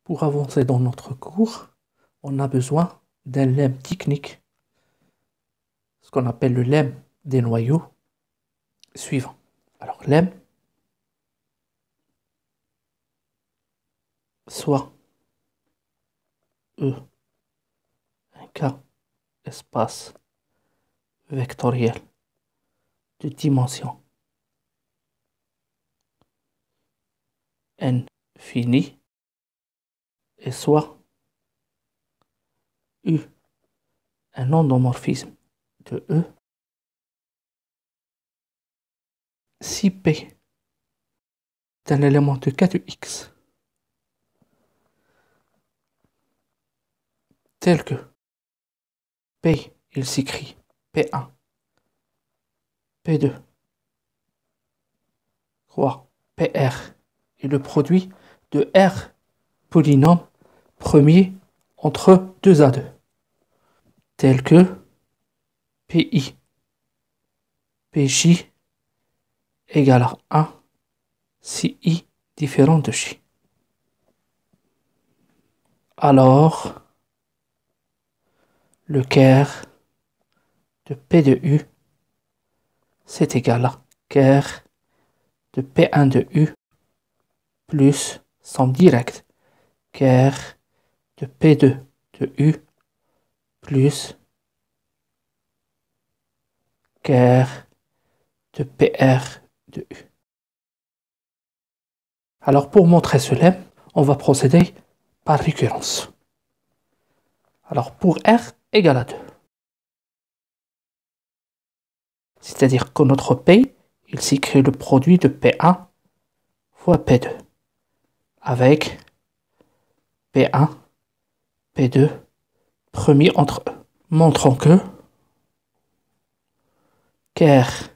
Pour avancer dans notre cours, on a besoin d'un lemme technique, ce qu'on appelle le lemme des noyaux suivant. Alors, lemme, soit E, un K, espace vectoriel de dimension n fini, et soit U, un endomorphisme de E, si P est un élément de K de X, tel que P, il s'écrit P1, P2, croix PR, est le produit de R polynôme premier entre 2A2, tel que PI, PJ égale à 1 si I différent de J. Alors, le ker de P de U, c'est égal à ker de P1 de U plus somme directe ker de P2 de U plus ker de PR de U. Alors, pour montrer ce lemme, on va procéder par récurrence. Alors, pour R égale à 2. C'est-à-dire que notre P, il s'écrit le produit de P1 fois P2 avec P1, P2, premier entre eux. Montrons que ker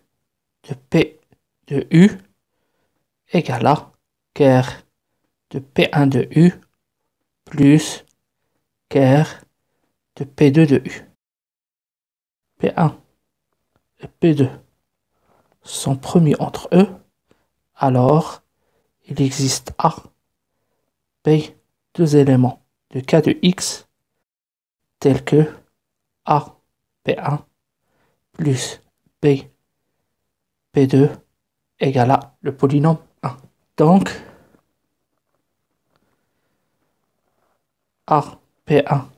de P de U égale à ker de P1 de U plus ker de P2 de U. P1 et P2 sont premiers entre eux, alors il existe A, P, deux éléments de K de X, tels que A, P1 plus B, P2 égale à le polynôme 1. Donc, A, P1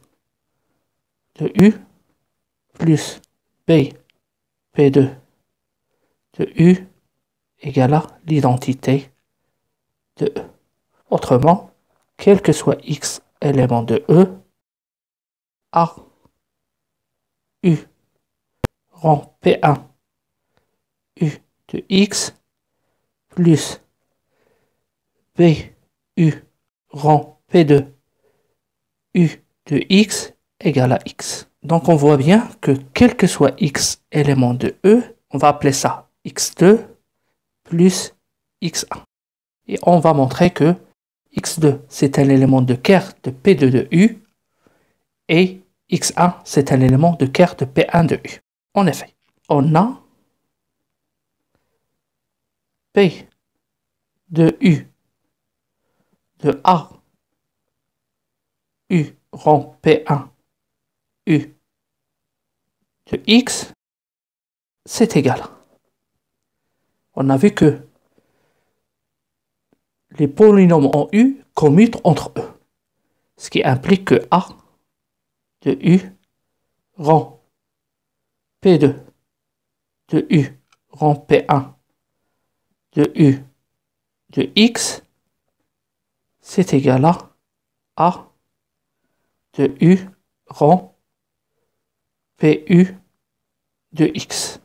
de U plus B, P2 de U égale à l'identité de E. Autrement, quel que soit X élément de E, A, U rend P1 U de X plus B, U rend P2 U de X égale à X. Donc on voit bien que quel que soit X élément de E, on va appeler ça X2 plus X1. Et on va montrer que X2 c'est un élément de ker de P2 de U et X1 c'est un élément de ker de P1 de U. En effet, on a P de U de A U rond P1 U de X, c'est égal. On a vu que les polynômes en U commutent entre eux, ce qui implique que A de U rend P2 de U rend P1 de U de X, c'est égal à A de U rend PU de X.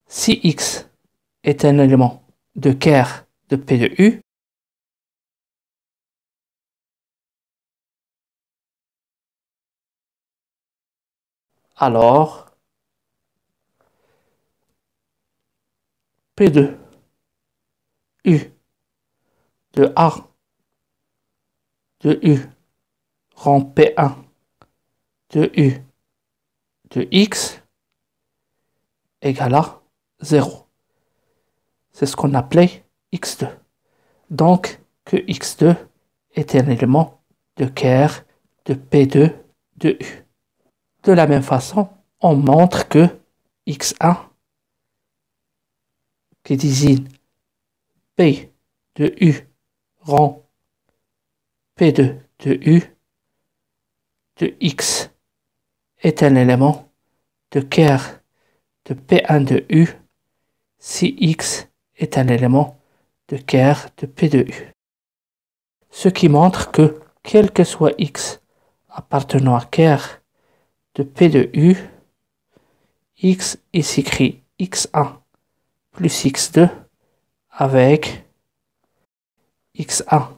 Si X est un élément de ker de P de U, alors P2 U de A de U rend P1 de U de X égale à 0. C'est ce qu'on appelait X2. Donc que X2 est un élément de Ker de P2 de U. De la même façon, on montre que X1 qui désigne P de U rang P2 de U de X est un élément de Ker de P1 de U si X est un élément de Ker de P de U. Ce qui montre que, quel que soit X appartenant à Ker de P de U, X il s'écrit X1 plus X2 avec X1,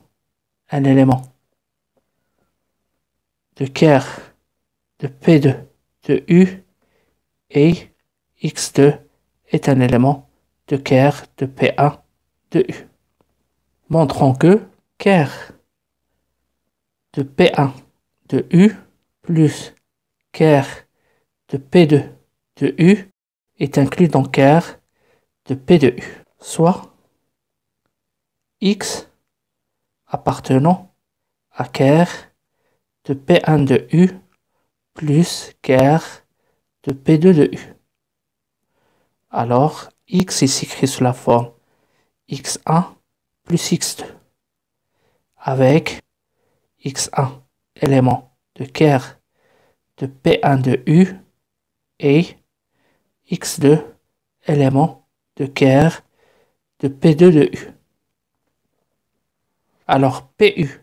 un élément de Ker de P2 de U et X2 est un élément de Ker de P1 de U. Montrons que Ker de P1 de U plus Ker de P2 de U est inclus dans Ker de P de U, soit X appartenant à Ker de P1 de U plus Ker de P2 de U. Alors, X est s'écrit sous la forme X1 plus X2 avec X1 élément de Ker de P1 de U et X2 élément de Ker de P2 de U. Alors PU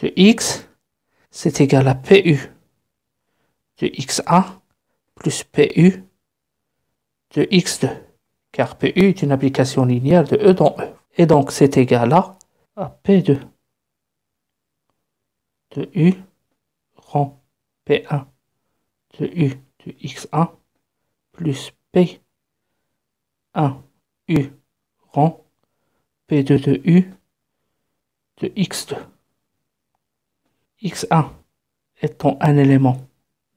de X c'est égal à PU de X1 plus PU de X2 car PU est une application linéaire de E dans E. Et donc c'est égal à P2 de U rang P1 de U de X1 plus P1 U rang P2 de U de X2. X1 étant un élément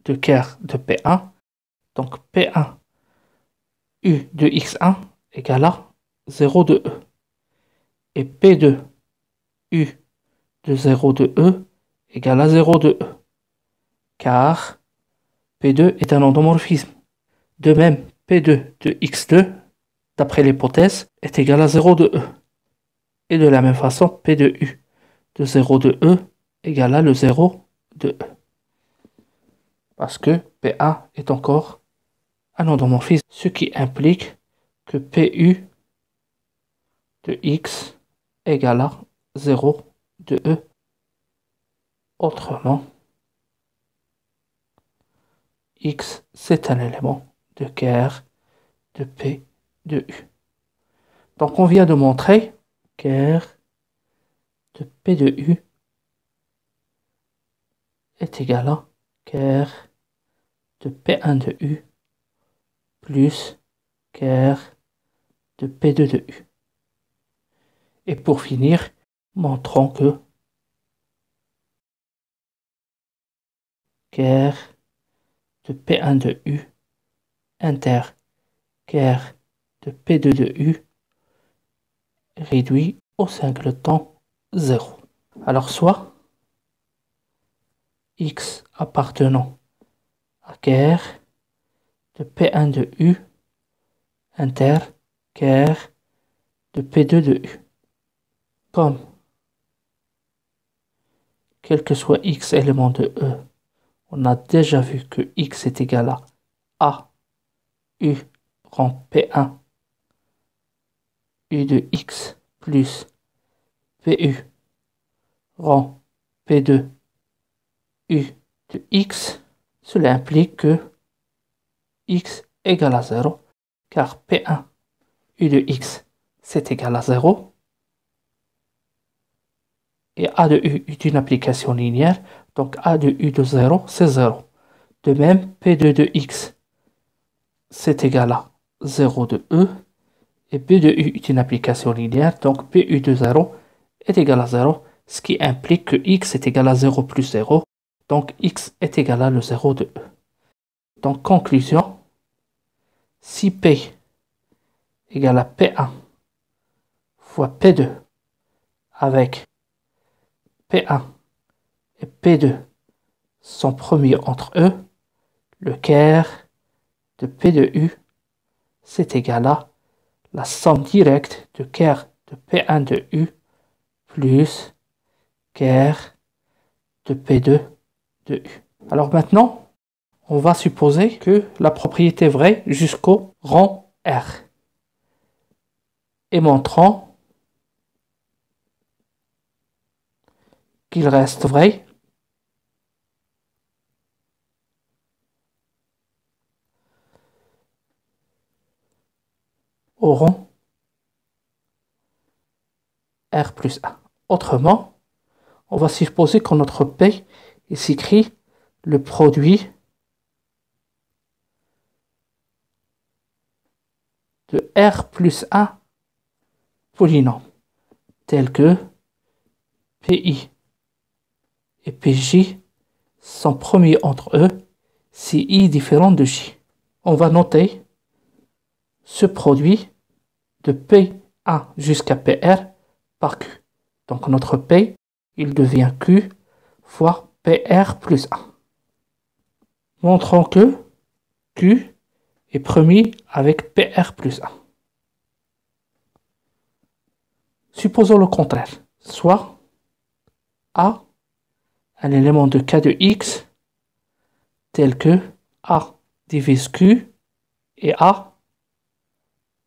de Ker de P1, donc P1 U de X1 égale à 0 de E. Et P2 U de 0 de E égale à 0 de E. Car P2 est un endomorphisme. De même, P2 de X2, d'après l'hypothèse, est égal à 0 de E. Et de la même façon, P de U de 0 de E égale à le 0 de E. Parce que PA est encore un endomorphisme, ce qui implique que PU de X égale à 0 de E. Autrement, X c'est un élément de Ker de P de U. Donc on vient de montrer Ker de P de U est égal à Ker de P1 de U plus Ker de P2 de U. Et pour finir, montrons que Ker de P1 de U inter Ker de P2 de U réduit au singleton 0. Alors soit X appartenant à Ker de P1 de U inter Ker de P2 de U. Comme quel que soit X élément de E, on a déjà vu que X est égal à A U rang P1 U de X plus PU rang P2 U de X. Cela implique que X égale à 0 car P1 U de X c'est égal à 0 et A de U est une application linéaire, donc A de U de 0 c'est 0. De même, P2 de X c'est égal à 0 de E et P de U est une application linéaire, donc PU de 0 est égal à 0, ce qui implique que X est égal à 0 plus 0, donc X est égal à le 0 de E. Donc conclusion, si P égale à P1 fois P2 avec P1 et P2 sont premiers entre eux, le ker de P de U, c'est égal à la somme directe de ker de P1 de U plus ker de P2 de U. Alors maintenant, on va supposer que la propriété est vraie jusqu'au rang R. Et montrant qu'il reste vrai au rang R plus 1. Autrement, on va supposer que notre P s'écrit le produit de R plus 1 polynômes, tels que PI et PJ sont premiers entre eux si I est différent de J. On va noter ce produit de P1 jusqu'à PR par Q. Donc notre P, il devient Q fois PR plus 1. Montrons que Q est premier avec PR plus 1. Supposons le contraire, soit A, un élément de K de X, tel que A divise Q et A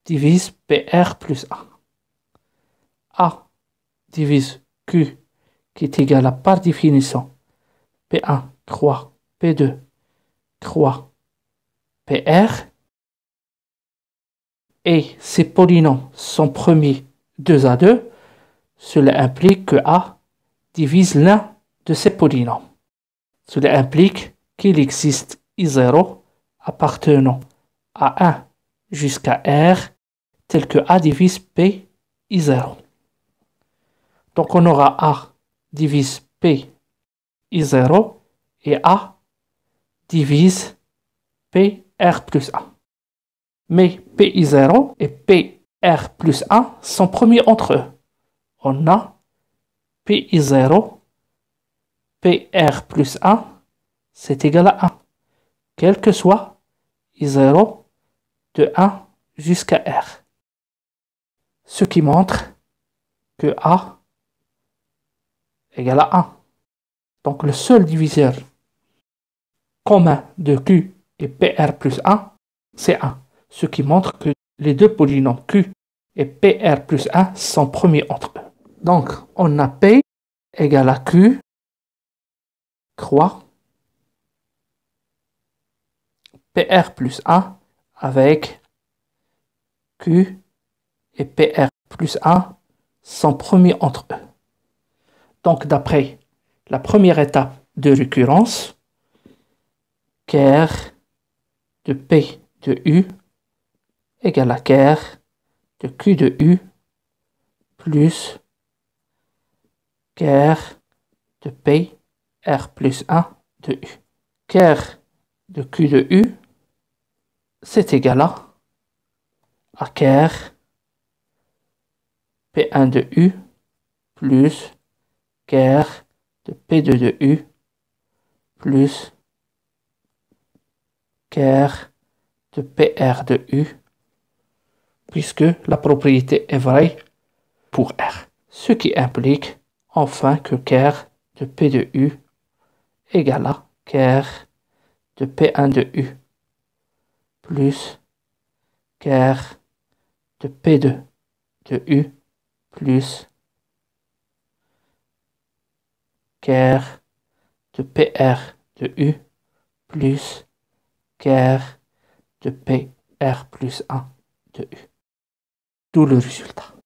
divise PR plus 1. A divise Q qui est égal à par définition P1 croix P2 croix PR, et ces polynômes sont premiers 2 à 2, cela implique que A divise l'un de ces polynômes. Cela implique qu'il existe I0 appartenant à 1 jusqu'à R tel que A divise P I0. Donc on aura A divise P I0 et A divise PR plus 1. Mais PI0 et PR plus 1 sont premiers entre eux. On a PI0, PR plus 1, c'est égal à 1, quel que soit I0 de 1 jusqu'à R. Ce qui montre que A égale à 1. Donc le seul diviseur commun de Q et PR plus 1, c'est 1. Ce qui montre que les deux polynômes Q et PR plus 1 sont premiers entre eux. Donc, on a P égale à Q croix PR plus 1 avec Q et PR plus 1 sont premiers entre eux. Donc, d'après la première étape de récurrence, ker de P de U égale à ker de Q de U plus ker de P R plus 1 de U. Ker de Q de U, c'est égal à ker P1 de U plus ker de P2 de U plus ker de PR de U, puisque la propriété est vraie pour R. Ce qui implique enfin que ker de P de U égale à ker de P1 de U plus ker de P2 de U plus ker de PR de U plus ker de PR plus 1 de U. D'où le résultat.